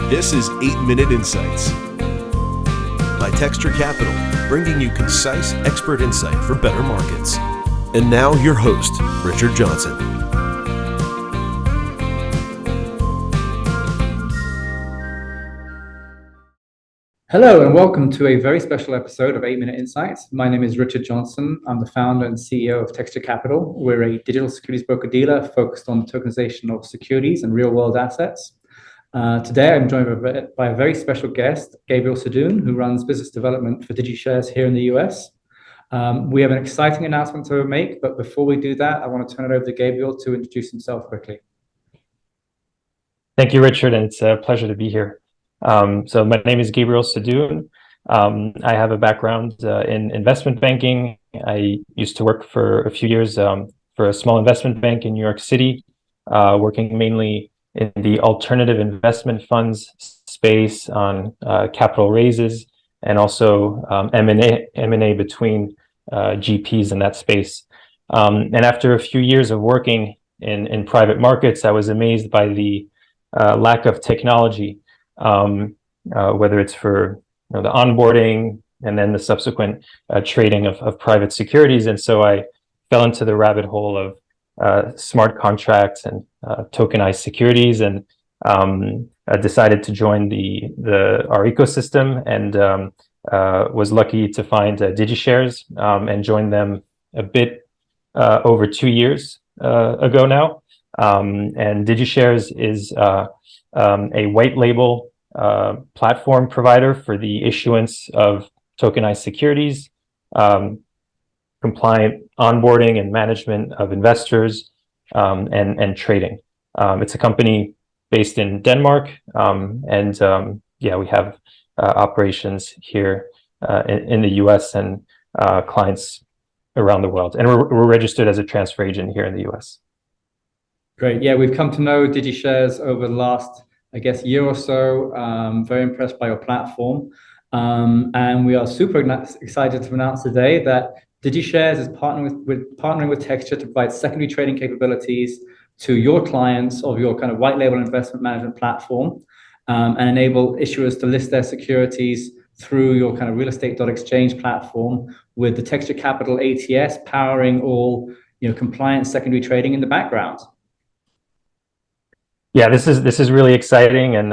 This is 8-Minute Insights by Texture Capital, bringing you concise, expert insight for better markets. And now your host, Richard Johnson. Hello and welcome to a very special episode of 8-Minute Insights. My name is Richard Johnson. I'm the founder and CEO of Texture Capital. We're a digital securities broker-dealer focused on the tokenization of securities and real-world assets. Today, I'm joined by a very special guest, Gabriel Sadoun, who runs business development for DigiShares here in the US. We have an exciting announcement to make, but before we do that, I want to turn it over to Gabriel to introduce himself quickly. Thank you, Richard, and it's a pleasure to be here. So my name is Gabriel Sadoun. I have a background in investment banking. I used to work for a few years for a small investment bank in New York City, working mainly in the alternative investment funds space on capital raises and also M&A between GPs in that space. And after a few years of working in private markets, I was amazed by the lack of technology, whether it's for the onboarding and then the subsequent trading of private securities. And so I fell into the rabbit hole of smart contracts and tokenized securities, and I decided to join our ecosystem, and was lucky to find DigiShares and join them a bit over 2 years ago now. And DigiShares is a white label platform provider for the issuance of tokenized securities, compliant onboarding and management of investors, and trading. It's a company based in Denmark, and we have operations here in the US and clients around the world. And we're registered as a transfer agent here in the US. Great. Yeah, we've come to know DigiShares over the last, year or so. Very impressed by your platform. And we are super excited to announce today that DigiShares is partnering with Texture to provide secondary trading capabilities to your clients of your kind of white label investment management platform, and enable issuers to list their securities through your kind of RealEstate.Exchange platform, with the Texture Capital ATS powering all compliant secondary trading in the background. Yeah, this is really exciting, and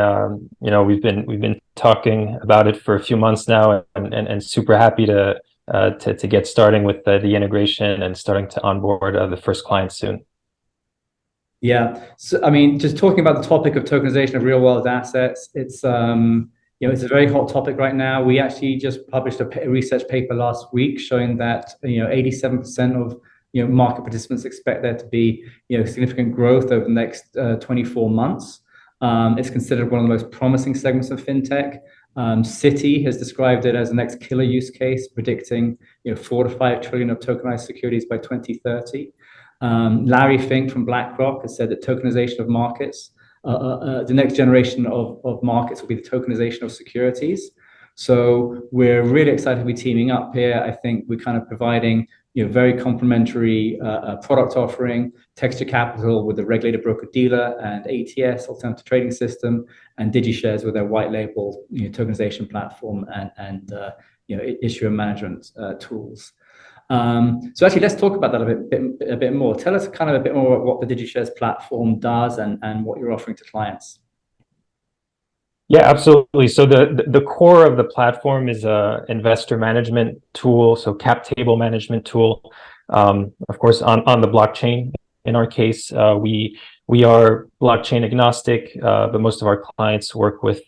we've been talking about it for a few months now, and super happy to get starting with the integration and starting to onboard the first client soon. Yeah, so I mean, just talking about the topic of tokenization of real world assets, it's it's a very hot topic right now. We actually just published a research paper last week showing that 87% of market participants expect there to be significant growth over the next 24 months. It's considered one of the most promising segments of fintech. Citi has described it as the next killer use case, predicting 4 to 5 trillion of tokenized securities by 2030. Larry Fink from BlackRock has said that tokenization of markets, the next generation of markets will be the tokenization of securities. So we're really excited to be teaming up here. I think we're kind of providing very complementary product offering, Texture Capital with the regulated broker-dealer and ATS, alternative trading system, and DigiShares with their white label tokenization platform and issuer management tools. So actually, let's talk about that a bit more. Tell us kind of a bit more about what the DigiShares platform does and what you're offering to clients. Yeah, absolutely. So the core of the platform is a investor management tool, so cap table management tool. Of course, on the blockchain. In our case, we are blockchain agnostic, but most of our clients work with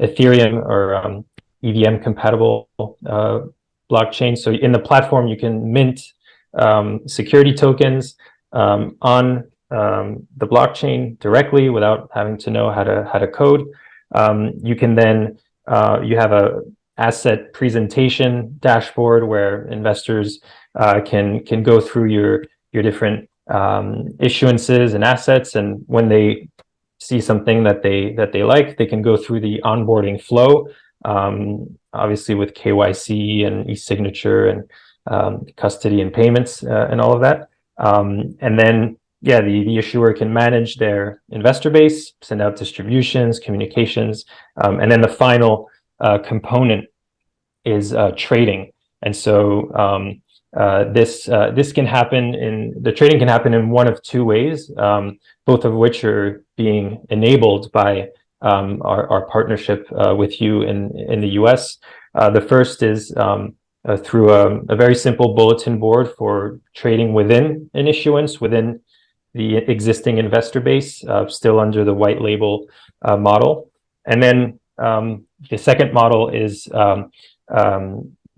Ethereum or EVM compatible blockchain. So in the platform, you can mint security tokens on the blockchain directly without having to know how to code. You can then you have a asset presentation dashboard where investors can go through your different issuances and assets, and when they see something that they like, they can go through the onboarding flow, obviously with KYC and e-signature and custody and payments and all of that. And then the issuer can manage their investor base, send out distributions, communications, and then the final component is trading. And so this can happen the trading can happen in one of two ways, both of which are being enabled by our partnership with you in the US. The first is through a very simple bulletin board for trading within an issuance, within the existing investor base, still under the white label model. And then the second model is an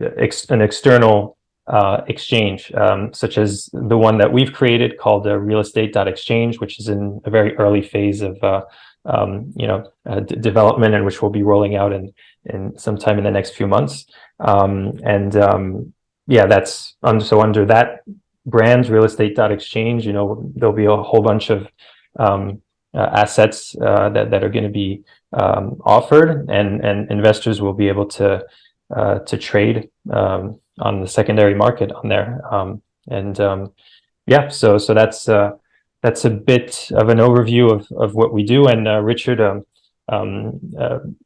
external exchange, such as the one that we've created called the RealEstate.Exchange, which is in a very early phase of development, and which we'll be rolling out in sometime in the next few months. That's under that brand, RealEstate.Exchange, there'll be a whole bunch of assets that are going to be offered, and investors will be able to trade on the secondary market on there. So that's a bit of an overview of what we do. And Richard,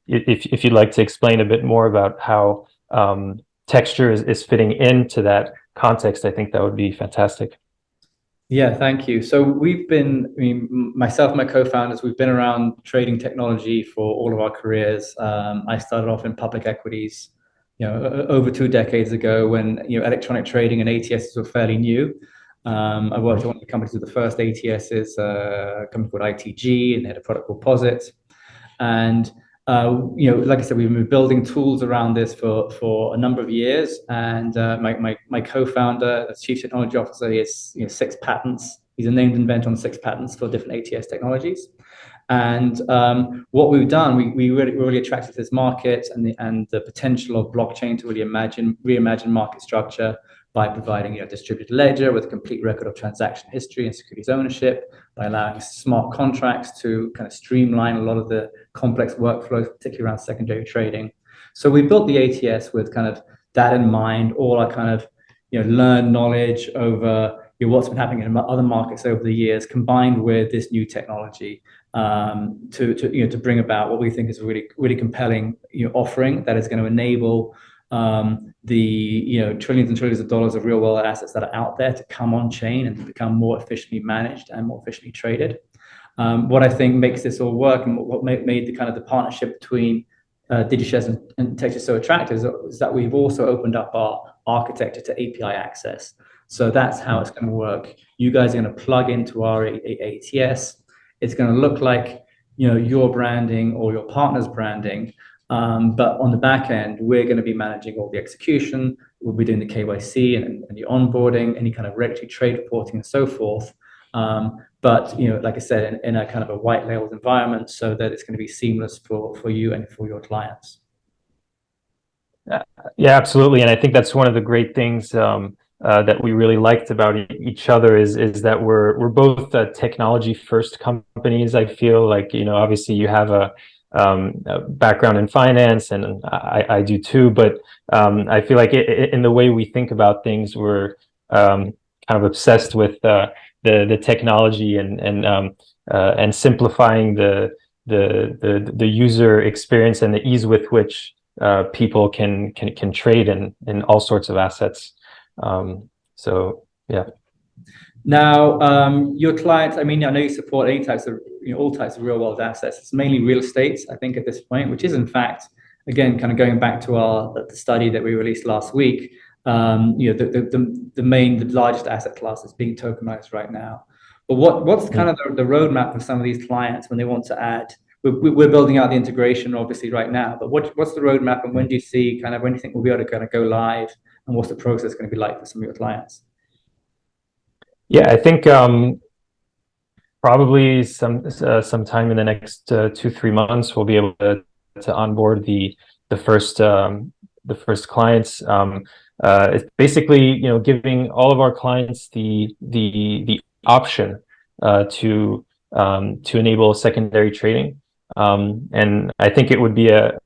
if you'd like to explain a bit more about how Texture is fitting into that context, I think that would be fantastic. Yeah, thank you. So myself and my co-founders, we've been around trading technology for all of our careers. I started off in public equities, over 2 decades ago, when electronic trading and ATSs were fairly new. I worked at one of the companies with the first ATSs, a company called ITG, and they had a product called POSIT. And like I said, we've been building tools around this for a number of years. And my co-founder, as chief technology officer, he has 6 patents. He's a named inventor on 6 patents for different ATS technologies. And what we've done, we really attracted to this market and the potential of blockchain to really reimagine market structure by providing a distributed ledger with a complete record of transaction history and securities ownership, by allowing smart contracts to kind of streamline a lot of the complex workflows, particularly around secondary trading. So we built the ATS with kind of that in mind, all our kind of learned knowledge over what's been happening in other markets over the years, combined with this new technology to bring about what we think is a really compelling offering that is going to enable the trillions and trillions of dollars of real world assets that are out there to come on chain and to become more efficiently managed and more efficiently traded. What I think makes this all work, and what made the kind of the partnership between DigiShares and Texture so attractive is that we've also opened up our architecture to API access. So that's how it's going to work. You guys are going to plug into our ATS. It's going to look like your branding or your partner's branding. But on the back end, we're going to be managing all the execution. We'll be doing the KYC and the onboarding, any kind of regulatory trade reporting and so forth. But like I said, in a kind of a white labeled environment, so that it's going to be seamless for you and for your clients. Yeah, absolutely. And I think that's one of the great things that we really liked about each other is that we're both technology first companies. I feel like obviously you have a background in finance, and I do too, but I feel like in the way we think about things, we're kind of obsessed with the technology and simplifying the user experience and the ease with which people can trade in all sorts of assets. So yeah. Now, your clients, I know you support any types of, all types of real world assets. It's mainly real estate, I think, at this point, which is in fact, again, kind of going back to the study that we released last week. The largest asset class is being tokenized right now. But what's kind of the roadmap for some of these clients when they want to add? We're building out the integration, obviously, right now. But what's the roadmap, and when do you think we'll be able to kind of go live, and what's the process going to be like for some of your clients? Yeah, I think probably sometime in the next 2-3 months we'll be able to onboard the first clients. It's basically giving all of our clients the option to enable secondary trading, and I think it would be a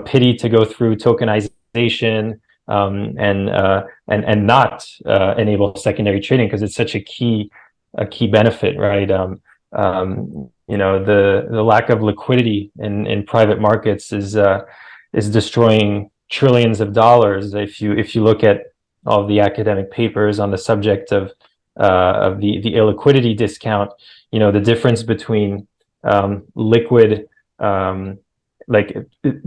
pity to go through tokenization and not enable secondary trading, because it's such a key a key benefit, right? The lack of liquidity in private markets is destroying trillions of dollars. If you look at all the academic papers on the subject of the illiquidity discount, the difference between liquid, like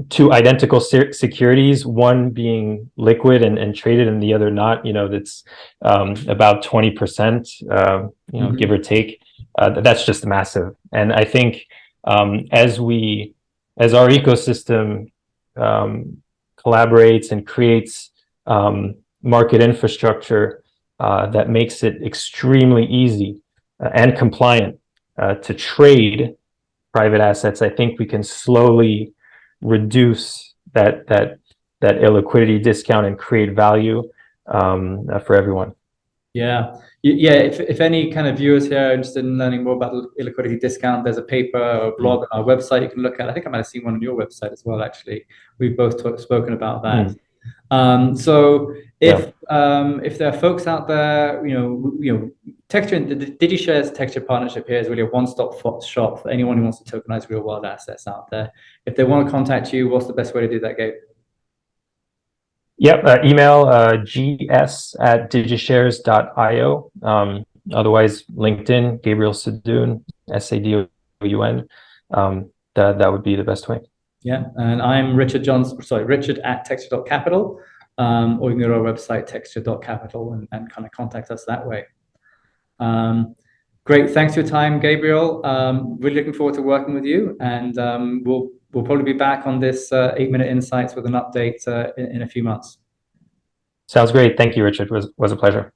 two identical securities, one being liquid and traded and the other not, that's about 20%, give or take. That's just massive. And I think as our ecosystem collaborates and creates market infrastructure that makes it extremely easy and compliant to trade private assets, I think we can slowly reduce that illiquidity discount and create value for everyone. Yeah. If any kind of viewers here are interested in learning more about the illiquidity discount, there's a paper or a blog on our website you can look at. I think I might have seen one on your website as well, actually. We've both spoken about that. So if there are folks out there, Texture and the DigiShares Texture partnership here is really a one-stop shop for anyone who wants to tokenize real world assets out there. If they want to contact you, what's the best way to do that, Gabe? Yep, email gs@digishares.io. Otherwise, LinkedIn, Gabriel Sadoun, Sadoun. That would be the best way. Yeah, and I'm Richard at texture.capital, or you can go to our website, texture.capital, and kind of contact us that way. Great, thanks for your time, Gabriel. Really looking forward to working with you, and we'll probably be back on this 8-minute insights with an update in a few months. Sounds great. Thank you, Richard. It was a pleasure.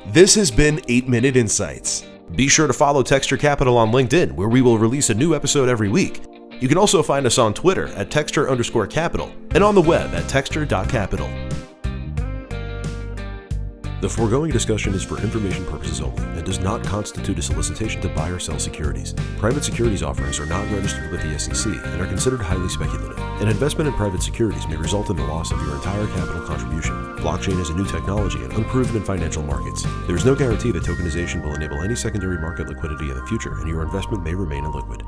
This has been 8-Minute Insights. Be sure to follow Texture Capital on LinkedIn, where we will release a new episode every week. You can also find us on Twitter at texture_capital and on the web at texture.capital. The foregoing discussion is for information purposes only and does not constitute a solicitation to buy or sell securities. Private securities offerings are not registered with the SEC and are considered highly speculative. An investment in private securities may result in the loss of your entire capital contribution. Blockchain is a new technology and unproven in financial markets. There is no guarantee that tokenization will enable any secondary market liquidity in the future, and your investment may remain illiquid.